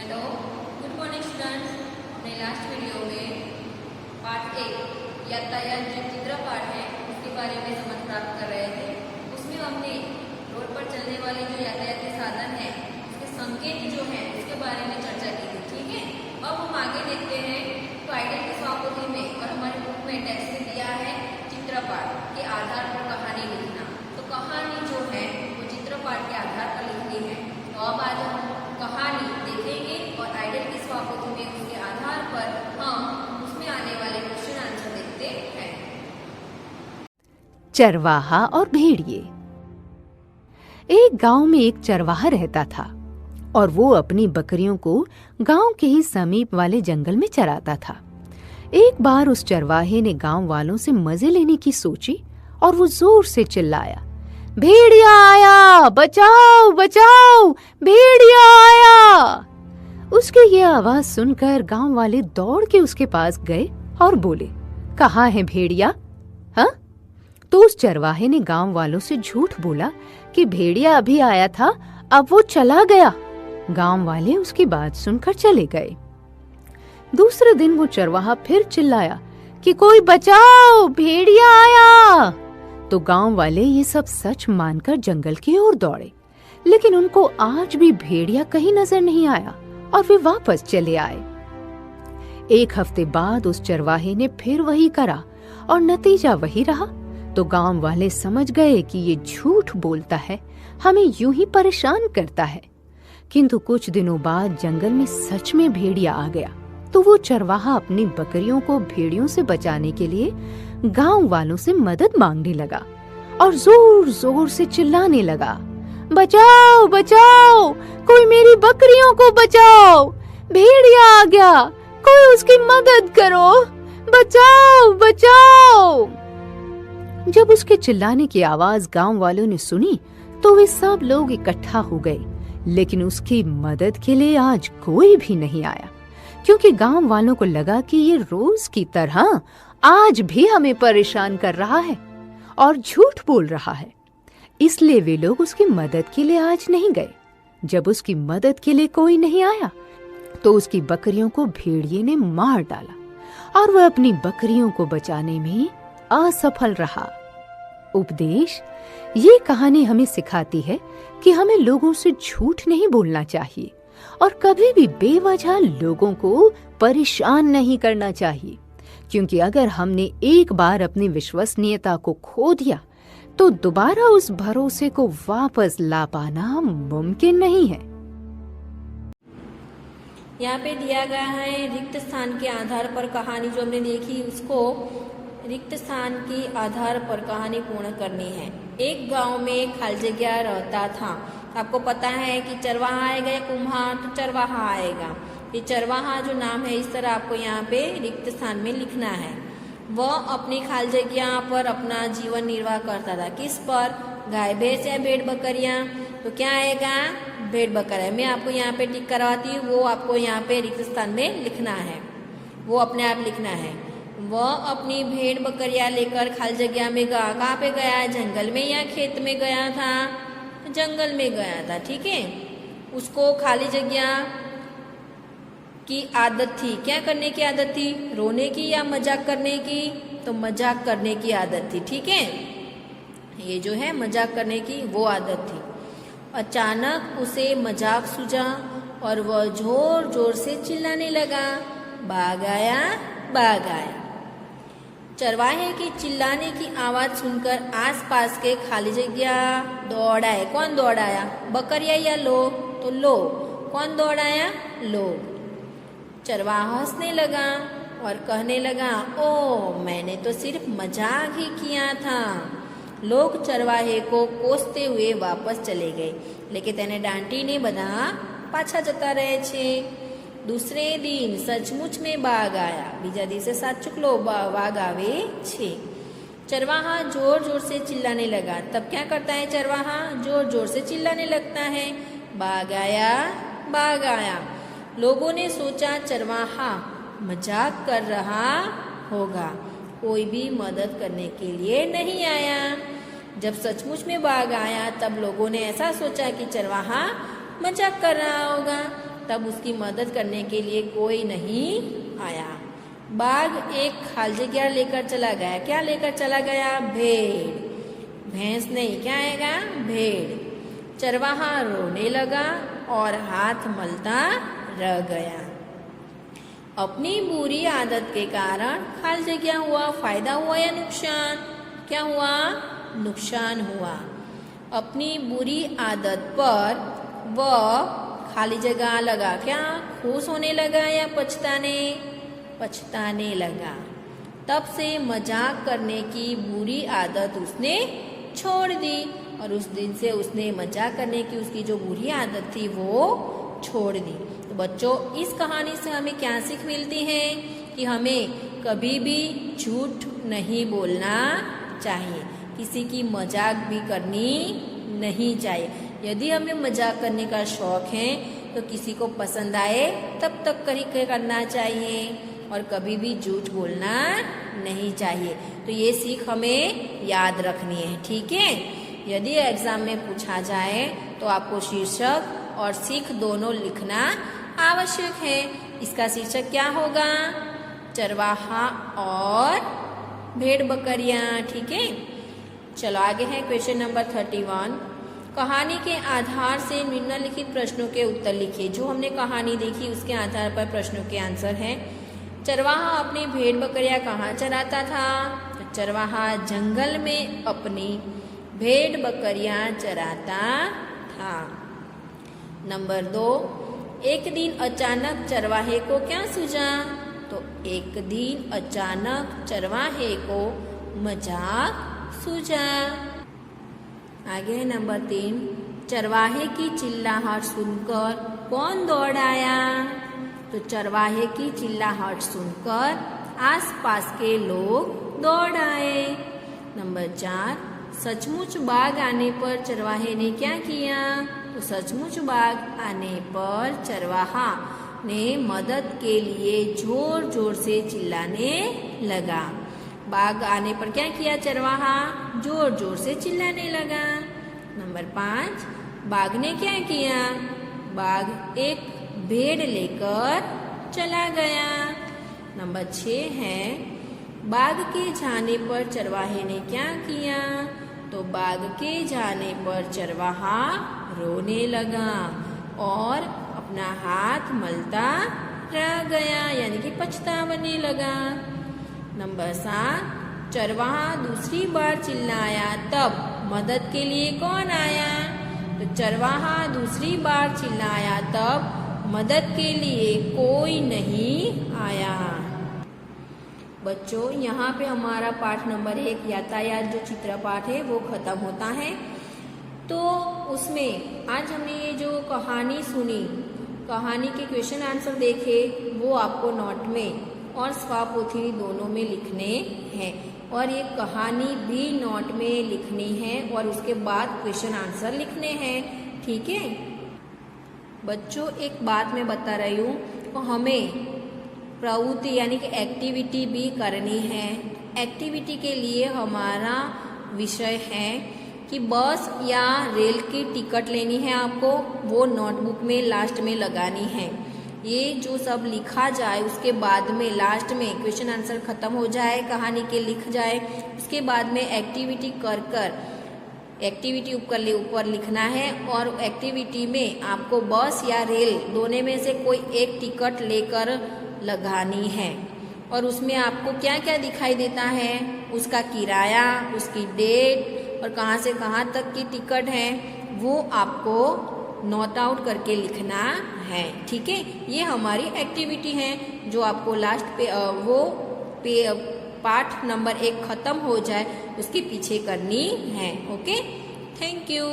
Hello, good morning students. अपने last video में part 1 यातायात जो चित्र पाठ है उसके बारे में समझ प्राप्त कर रहे थे। उसमें हमने रोड पर चलने वाले जो यातायाती साधन है उसके संकेत जो है उसके बारे में चर्चा की थी। ठीक है, अब हम आगे देखते हैं। तो आइडिया की स्वापोथी में और हमारी बुक में टेक्स्ट में दिया है चित्रपाठ के आधार पर कहानी लिखना। तो कहानी जो है वो चित्रपाठ के आधार पर लिखनी है। तो अब आज हम कहानी देखेंगे और आइडिया की स्वापोथी में उसके आधार पर हम उसमें आने वाले क्वेश्चन आंसर देखते हैं। चरवाहा और भेड़िए। एक गांव में एक चरवाहा रहता था और वो अपनी बकरियों को गांव के ही समीप वाले जंगल में चराता था। एक बार उस चरवाहे ने गांव वालों से मजे लेने की सोची और वो जोर से चिल्लाया, भेड़िया आया, बचाओ बचाओ, भेड़िया आया। उसकी ये आवाज सुनकर गांव वाले दौड़ के उसके पास गए और बोले, कहाँ है भेड़िया? हाँ? तो उस चरवाहे ने गांव वालों से झूठ बोला कि भेड़िया अभी आया था, अब वो चला गया। गांव वाले उसकी बात सुनकर चले गए। दूसरे दिन वो चरवाहा फिर चिल्लाया कि कोई बचाओ, भेड़िया आया। तो गांव वाले ये सब सच मानकर जंगल की ओर दौड़े, लेकिन उनको आज भी भेड़िया कहीं नजर नहीं आया और वे वापस चले आए। एक हफ्ते बाद उस चरवाहे ने फिर वही करा और नतीजा वही रहा। तो गांव वाले समझ गए कि ये झूठ बोलता है, हमें यूं ही परेशान करता है। किंतु कुछ दिनों बाद जंगल में सच में भेड़िया आ गया। तो वो चरवाहा अपनी बकरियों को भेड़ियों से बचाने के लिए गांव वालों से मदद मांगने लगा और जोर जोर से चिल्लाने लगा, बचाओ बचाओ, कोई मेरी बकरियों को बचाओ, भेड़िया आ गया, कोई उसकी मदद करो, बचाओ बचाओ। जब उसके चिल्लाने की आवाज गांव वालों ने सुनी तो वे सब लोग इकट्ठा हो गए, लेकिन उसकी मदद के लिए आज कोई भी नहीं आया, क्योंकि गांव वालों को लगा कि ये रोज की तरह आज भी हमें परेशान कर रहा है और झूठ बोल रहा है। इसलिए वे लोग उसकी मदद के लिए आज नहीं गए। जब उसकी मदद के लिए कोई नहीं आया तो उसकी बकरियों को भेड़िए ने मार डाला और वह अपनी बकरियों को बचाने में असफल रहा। उपदेश: ये कहानी हमें सिखाती है कि हमें लोगों से झूठ नहीं बोलना चाहिए और कभी भी बेवजह लोगों को परेशान नहीं करना चाहिए, क्योंकि अगर हमने एक बार अपनी विश्वसनीयता को खो दिया तो दोबारा उस भरोसे को वापस ला पाना मुमकिन नहीं है। यहाँ पे दिया गया है रिक्त स्थान के आधार पर कहानी जो हमने देखी उसको रिक्त स्थान के आधार पर कहानी पूर्ण करनी है। एक गांव में खाली जगह रहता था। आपको पता है कि चरवाहा आएगा या कुम्हार, तो चरवाहा आएगा। ये चरवाहा जो नाम है इस तरह आपको यहाँ पे रिक्त स्थान में लिखना है। वह अपनी खाली जगह पर अपना जीवन निर्वाह करता था। किस पर? गाय भैंस या भेड़ बकरियाँ। तो क्या आएगा? भेड़ बकरियाँ। मैं आपको यहाँ पे टिक करवाती हूँ, वो आपको यहाँ पे रिक्त स्थान में लिखना है, वो अपने आप लिखना है। वह अपनी भेड़ बकरियाँ लेकर खाली जगह में गया। कहाँ पे गया? जंगल में या खेत में गया था? जंगल में गया था। ठीक है, उसको खाली जगह की आदत थी। क्या करने की आदत थी? रोने की या मजाक करने की? तो मजाक करने की आदत थी। ठीक है, ये जो है मजाक करने की वो आदत थी। अचानक उसे मजाक सूझा और वह जोर जोर से चिल्लाने लगा, भाग आया भाग आया। चरवाहे की चिल्लाने की आवाज सुनकर आसपास के खाली जगह दौड़ाए। कौन दौड़ाया? बकरिया या लोग? तो लोग। कौन दौड़ाया? लोग। चरवाहा हंसने लगा और कहने लगा, ओ मैंने तो सिर्फ मजाक ही किया था। लोग चरवाहे को कोसते हुए वापस चले गए, लेकिन तेने डांटीने બધા પાછા જતા રહે છે। दूसरे दिन सचमुच में बाघ आया। बीजा दिवसे साचुकलो बाघ आवे छे। चरवाहा जोर जोर से चिल्लाने लगा। तब क्या करता है चरवाहा? जोर जोर से चिल्लाने लगता है, बाघ आया बाघ आया। लोगों ने सोचा चरवाहा मजाक कर रहा होगा, कोई भी मदद करने के लिए नहीं आया। जब सचमुच में बाघ आया तब लोगों ने ऐसा सोचा कि चरवाहा मजाक कर रहा होगा। तब उसकी मदद करने के लिए कोई नहीं आया। बाघ एक खाली जगह लेकर चला गया। क्या लेकर चला गया? भेड़। भैंस नहीं, क्या आएगा? भेड़। चरवाहा रोने लगा और हाथ मलता रह गया। अपनी बुरी आदत के कारण खाली जगह हुआ, फायदा हुआ या नुकसान? क्या हुआ? नुकसान हुआ। अपनी बुरी आदत पर वह खाली जगह लगा, क्या खुश होने लगा या पछताने लगा। तब से मजाक करने की बुरी आदत उसने छोड़ दी और उस दिन से उसने मजाक करने की उसकी जो बुरी आदत थी वो छोड़ दी। तो बच्चों, इस कहानी से हमें क्या सीख मिलती है कि हमें कभी भी झूठ नहीं बोलना चाहिए, किसी की मजाक भी करनी नहीं चाहिए। यदि हमें मजाक करने का शौक है तो किसी को पसंद आए तब तक करना चाहिए और कभी भी झूठ बोलना नहीं चाहिए। तो ये सीख हमें याद रखनी है, ठीक है। यदि एग्जाम में पूछा जाए तो आपको शीर्षक और सीख दोनों लिखना आवश्यक है। इसका शीर्षक क्या होगा? चरवाहा और भेड़ बकरियां, ठीक है। चलो आगे है क्वेश्चन नंबर 31। कहानी के आधार से निम्नलिखित प्रश्नों के उत्तर लिखिए। जो हमने कहानी देखी उसके आधार पर प्रश्नों के आंसर हैं। चरवाहा अपनी भेड़ बकरियां कहाँ चराता था? तो चरवाहा जंगल में अपनी भेड़ बकरियां चराता था। नंबर 2, एक दिन अचानक चरवाहे को क्या सूझा? तो एक दिन अचानक चरवाहे को मजाक सूझा। आगे है नंबर 3, चरवाहे की चिल्लाहट सुनकर कौन दौड़ आया? तो चरवाहे की चिल्लाहट सुनकर आसपास के लोग दौड़ आए। नंबर 4, सचमुच बाघ आने पर चरवाहे ने क्या किया? तो सचमुच बाघ आने पर चरवाहा ने मदद के लिए जोर जोर से चिल्लाने लगा। बाघ आने पर क्या किया चरवाहा? जोर जोर से चिल्लाने लगा। नंबर 5, बाघ ने क्या किया? बाघ एक भेड़ लेकर चला गया। नंबर 6 है, बाघ के जाने पर चरवाहे ने क्या किया? तो बाघ के जाने पर चरवाहा रोने लगा और अपना हाथ मलता रह गया, यानी कि पछताने लगा। नंबर 7, चरवाहा दूसरी बार चिल्लाया तब मदद के लिए कौन आया? तो चरवाहा दूसरी बार चिल्लाया तब मदद के लिए कोई नहीं आया। बच्चों, यहाँ पे हमारा पाठ नंबर 1 यातायात जो चित्र पाठ है वो खत्म होता है। तो उसमें आज हमने ये जो कहानी सुनी, कहानी के क्वेश्चन आंसर देखे, वो आपको नोट में और स्वापोथी दोनों में लिखने हैं और ये कहानी भी नोट में लिखनी है और उसके बाद क्वेश्चन आंसर लिखने हैं, ठीक है। बच्चों, एक बात मैं बता रही हूँ, तो हमें प्रवृत्ति यानी कि एक्टिविटी भी करनी है। एक्टिविटी के लिए हमारा विषय है कि बस या रेल की टिकट लेनी है आपको, वो नोटबुक में लास्ट में लगानी है। ये जो सब लिखा जाए उसके बाद में लास्ट में क्वेश्चन आंसर खत्म हो जाए, कहानी के लिख जाए, उसके बाद में एक्टिविटी कर एक्टिविटी ऊपर लिखना है और एक्टिविटी में आपको बस या रेल दोनों में से कोई एक टिकट लेकर लगानी है और उसमें आपको क्या क्या दिखाई देता है, उसका किराया, उसकी डेट और कहाँ से कहाँ तक की टिकट है, वो आपको नोट आउट करके लिखना है, ठीक है। ये हमारी एक्टिविटी है जो आपको लास्ट पे पाठ नंबर 1 खत्म हो जाए उसके पीछे करनी है। Okay, thank you.